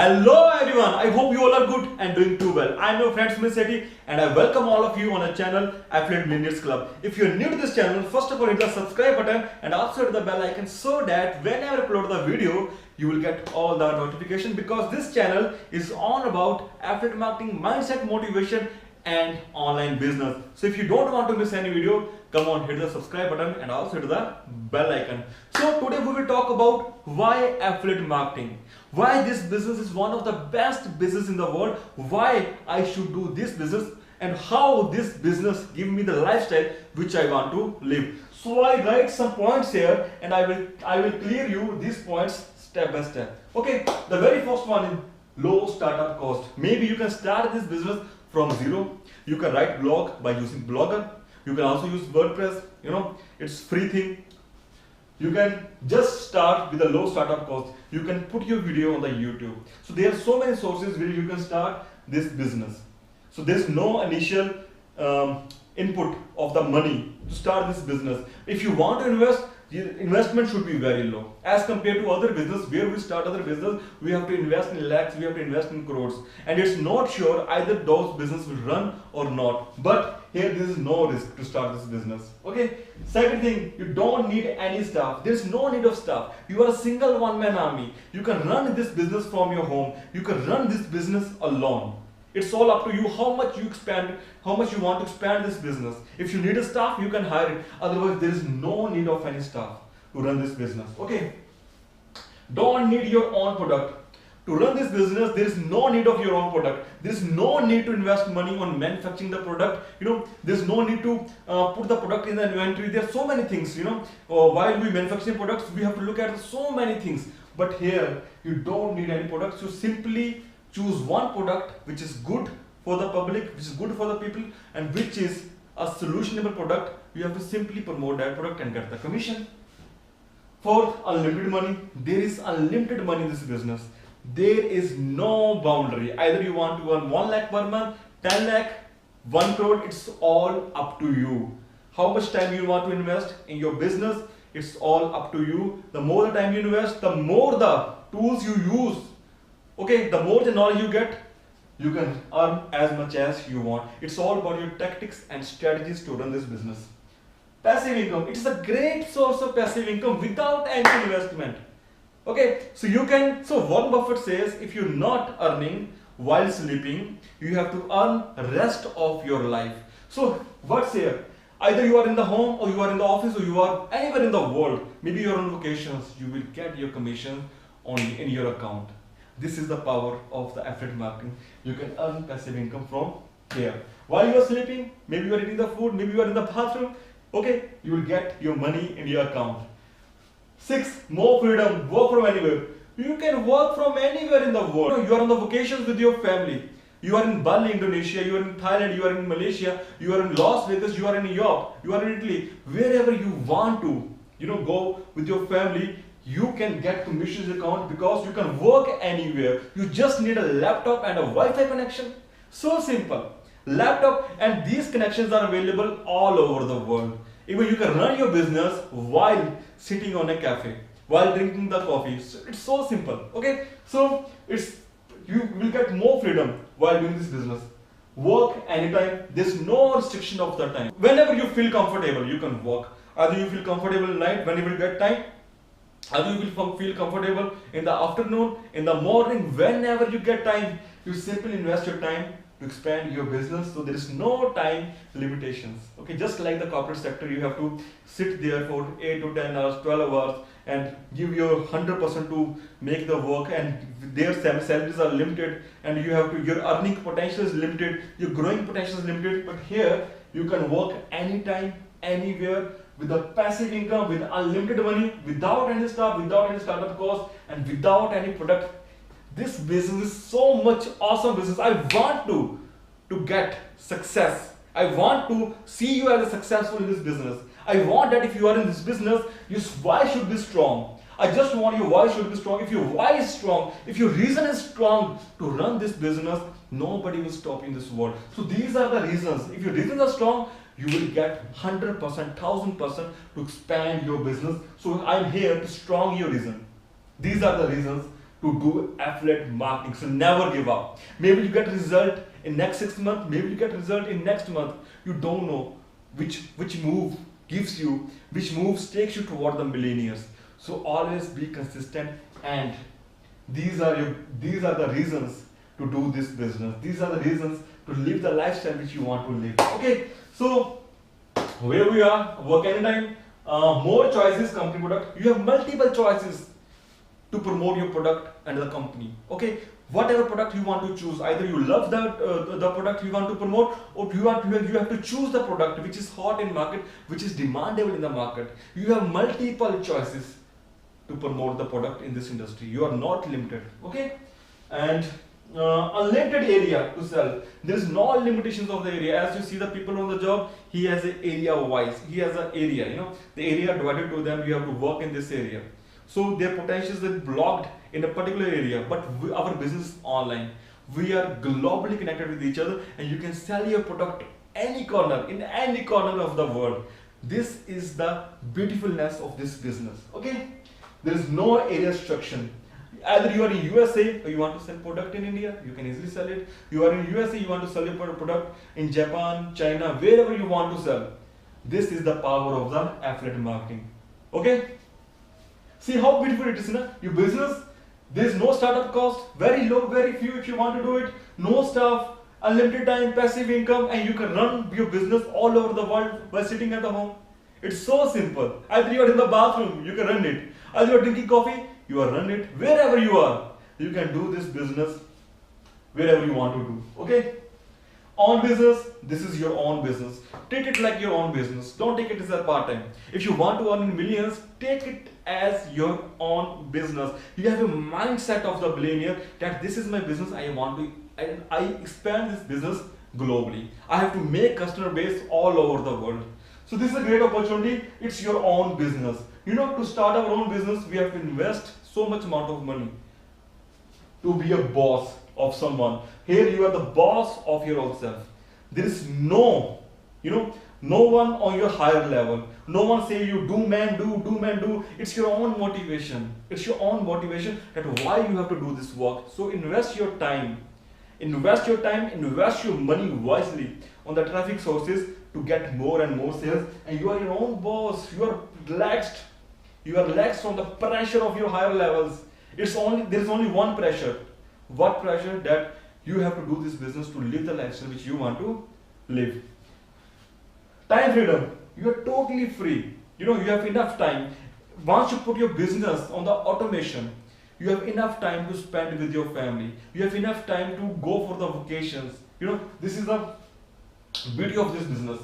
Hello everyone, I hope you all are good and doing too well. I am your friend Smith Sethi and I welcome all of you on our channel Affiliate Millionaires Club. If you are new to this channel, first of all hit the subscribe button and also hit the bell icon so that whenever I upload the video, you will get all the notification because this channel is all about affiliate marketing, mindset, motivation and online business. So if you don't want to miss any video, come on, hit the subscribe button and also hit the bell icon. So today we will talk about why affiliate marketing, why this business is one of the best business in the world, why I should do this business and how this business give me the lifestyle which I want to live. So I write some points here and I will clear you these points step by step. Okay, the very first one is low startup cost. Maybe you can start this business from zero. You can write blog by using Blogger. You can also use WordPress. It's free thing. You can just start with a low startup cost. You can put your video on the YouTube. So there are so many sources where you can start this business. So there's no initial input of the money to start this business. If you want to invest, the investment should be very low as compared to other business where we start other business. We have to invest in lakhs, we have to invest in crores, and it's not sure either those business will run or not. But here there is no risk to start this business. Okay. Second thing, you don't need any staff. There's no need of staff. You are a single one-man army. You can run this business from your home. You can run this business alone. It's all up to you how much you expand, how much you want to expand this business. If you need a staff, you can hire it. Otherwise, there is no need of any staff to run this business. Okay. Don't need your own product. To run this business, there is no need of your own product. There is no need to invest money on manufacturing the product. There's no need to put the product in the inventory. There are so many things, while we manufacture products, we have to look at so many things. But here, you don't need any products. You simply choose one product which is good for the public, which is good for the people, and which is a solutionable product. You have to simply promote that product and get the commission. Fourth, unlimited money. There is unlimited money in this business. There is no boundary. Either you want to earn 1 lakh per month, 10 lakh, 1 crore, it's all up to you. How much time you want to invest in your business, it's all up to you. The more the time you invest, the more the tools you use. Okay, the more the knowledge you get, you can earn as much as you want. It's all about your tactics and strategies to run this business. Passive income. It is a great source of passive income without any investment. Okay, so Warren Buffett says if you're not earning while sleeping, you have to earn rest of your life. So what's here? Either you are in the home or you are in the office or you are anywhere in the world. Maybe you're on vacations. You will get your commission in your account. This is the power of the affiliate marketing. You can earn passive income from here. While you are sleeping, maybe you are eating the food, maybe you are in the bathroom. Okay, you will get your money in your account. 6, more freedom. Work from anywhere. You can work from anywhere in the world. You are on the vacations with your family. You are in Bali, Indonesia. You are in Thailand. You are in Malaysia. You are in Las Vegas. You are in New York. You are in Italy. Wherever you want to, go with your family. You can get commissions account because you can work anywhere. You just need a laptop and a Wi-Fi connection. So simple. Laptop, and these connections are available all over the world. Even you can run your business while sitting on a cafe, while drinking the coffee. So it's so simple. Okay, so you will get more freedom while doing this business. Work anytime. There's no restriction of the time. Whenever you feel comfortable, you can work. Either you feel comfortable at night whenever you get time. Either you will feel comfortable in the afternoon, in the morning, whenever you get time. You simply invest your time to expand your business. So there is no time limitations. Okay, just like the corporate sector, you have to sit there for 8 to 10 hours, 12 hours and give your 100% to make the work, and their salaries are limited, and your earning potential is limited, your growing potential is limited. But here you can work anytime, anywhere, with a passive income, with unlimited money, without any staff, without any startup cost, and without any product. This business is so much awesome business. I want to get success. I want to see you as a successful in this business. I want that if you are in this business, your why should be strong. I just want your why should be strong. If your why is strong, if your reason is strong to run this business, nobody will stop you in this world. So these are the reasons. If your reasons are strong, you will get 100%, 1000% to expand your business. So I'm here to strong your reason. These are the reasons to do affiliate marketing. So never give up. Maybe you get result in next 6 months, maybe you get result in next month. You don't know which move gives you, which moves takes you toward the millionaires. So always be consistent, and these are the reasons to do this business. These are the reasons to live the lifestyle which you want to live. Okay, so where we are, work anytime, more choices, company product. You have multiple choices to promote your product and the company. Okay, whatever product you want to choose, either you love the product you want to promote, or you have to choose the product which is hot in market, which is demandable in the market. You have multiple choices to promote the product in this industry. You are not limited. Okay, and unlimited area to sell. There is no limitations of the area. As you see the people on the job, he has an area wise. He has an area. The area divided to them. You have to work in this area. So their potentials are blocked in a particular area. But our business is online. We are globally connected with each other, and you can sell your product any corner, in any corner of the world. This is the beautifulness of this business. Okay, there is no area restriction. Either you are in USA or you want to sell product in India, you can easily sell it. You are in USA, you want to sell your product in Japan, China, wherever you want to sell. This is the power of the affiliate marketing. Okay? See how beautiful it is, na? Your business, there is no startup cost, very low, very few if you want to do it, no staff, unlimited time, passive income, and you can run your business all over the world while sitting at the home. It's so simple. Either you are in the bathroom, you can run it. Either you are drinking coffee, you are run it. Wherever you are, you can do this business wherever you want to do. Okay? Own business, this is your own business. Take it like your own business. Don't take it as a part-time. If you want to earn in millions, take it as your own business. You have a mindset of the billionaire that this is my business, I want to, and I expand this business globally. I have to make customer base all over the world. So this is a great opportunity. It's your own business. To start our own business, we have to invest so much amount of money to be a boss of someone. Here you are the boss of your own self. There is no one on your higher level. No one say you do man do. It's your own motivation. It's your own motivation that why you have to do this work. So invest your time, invest your money wisely on the traffic sources to get more and more sales. And you are your own boss. You are relaxed. You are relaxed from the pressure of your higher levels. There is only one pressure. What pressure? That you have to do this business to live the lifestyle which you want to live. Time freedom. You are totally free. You have enough time. Once you put your business on the automation, you have enough time to spend with your family. You have enough time to go for the vacations. This is the beauty of this business.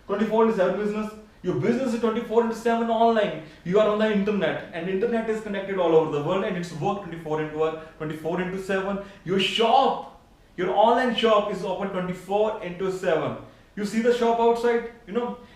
24/7 business. Your business is 24/7 online. You are on the internet, and internet is connected all over the world, and it's work 24/7. Your shop, your online shop is open 24/7. You see the shop outside,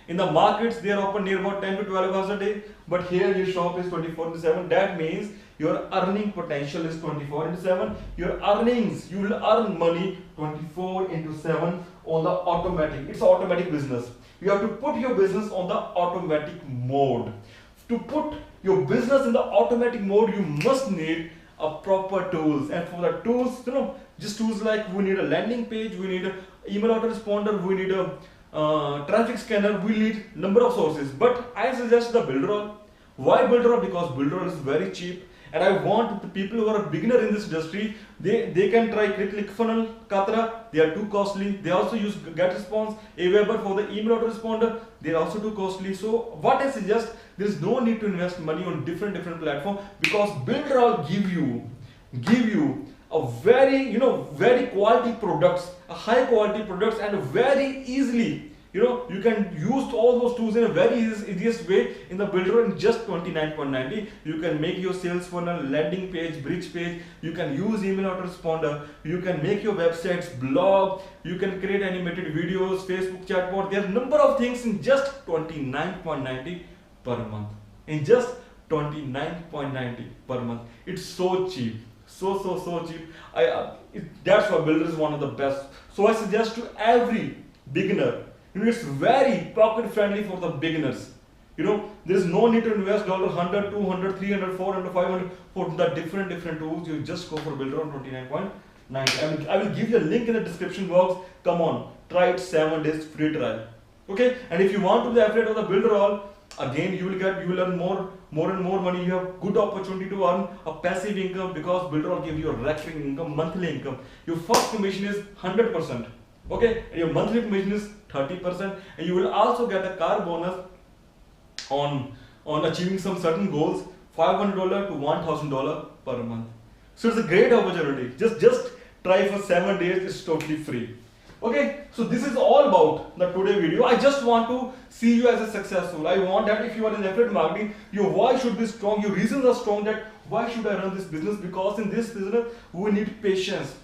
in the markets they are open near about 10 to 12 hours a day, but here your shop is 24/7. That means your earning potential is 24/7. Your earnings, you will earn money 24/7 on the automatic. It's automatic business. You have to put your business on the automatic mode. To put your business in the automatic mode, you must need a proper tools. And for the tools, just tools like we need a landing page, we need an email autoresponder, we need a traffic scanner, we need number of sources. But I suggest the Builderall. Why Builderall? Because Builderall is very cheap. And I want the people who are a beginner in this industry, they can try ClickFunnels, Katra. They are too costly. They also use GetResponse, Aweber for the email autoresponder. They are also too costly. So what I suggest, there is no need to invest money on different platforms, because Builderall give you a very quality products, a high quality products, and very easily. You can use all those tools in a very easiest way in the Builder in just 29.90. You can make your sales funnel, landing page, bridge page. You can use email autoresponder. You can make your websites, blog. You can create animated videos, Facebook chatbot. There are a number of things in just 29.90 per month. In just 29.90 per month. It's so cheap. So cheap. That's why Builder is one of the best. So I suggest to every beginner. It's very pocket friendly for the beginners. There is no need to invest $100, 200, 300, 400, 500 for the different tools. You just go for Builder on 29.9. I will give you a link in the description box. Come on, try it 7 days free trial. Okay, and if you want to be the affiliate of the Builder all, again you will earn more and more money. You have good opportunity to earn a passive income because Builder all give you a recurring income, monthly income. Your first commission is 100%. Okay, and your monthly commission is 30%, and you will also get a car bonus on achieving some certain goals, $500 to $1,000 per month. So it's a great opportunity. Just try for 7 days. It's totally free. Okay, so this is all about the today video. I just want to see you as a successful. I want that if you are in affiliate marketing, your why should be strong, your reasons are strong that why should I run this business, because in this business we need patience,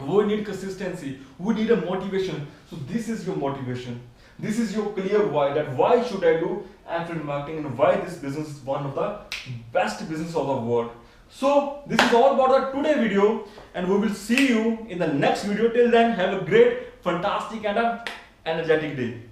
we need consistency, we need a motivation. So this is your motivation. This is your clear why, that why should I do affiliate marketing and why this business is one of the best business of the world. So this is all about the today video, and we will see you in the next video. Till then, have a great, fantastic and a energetic day.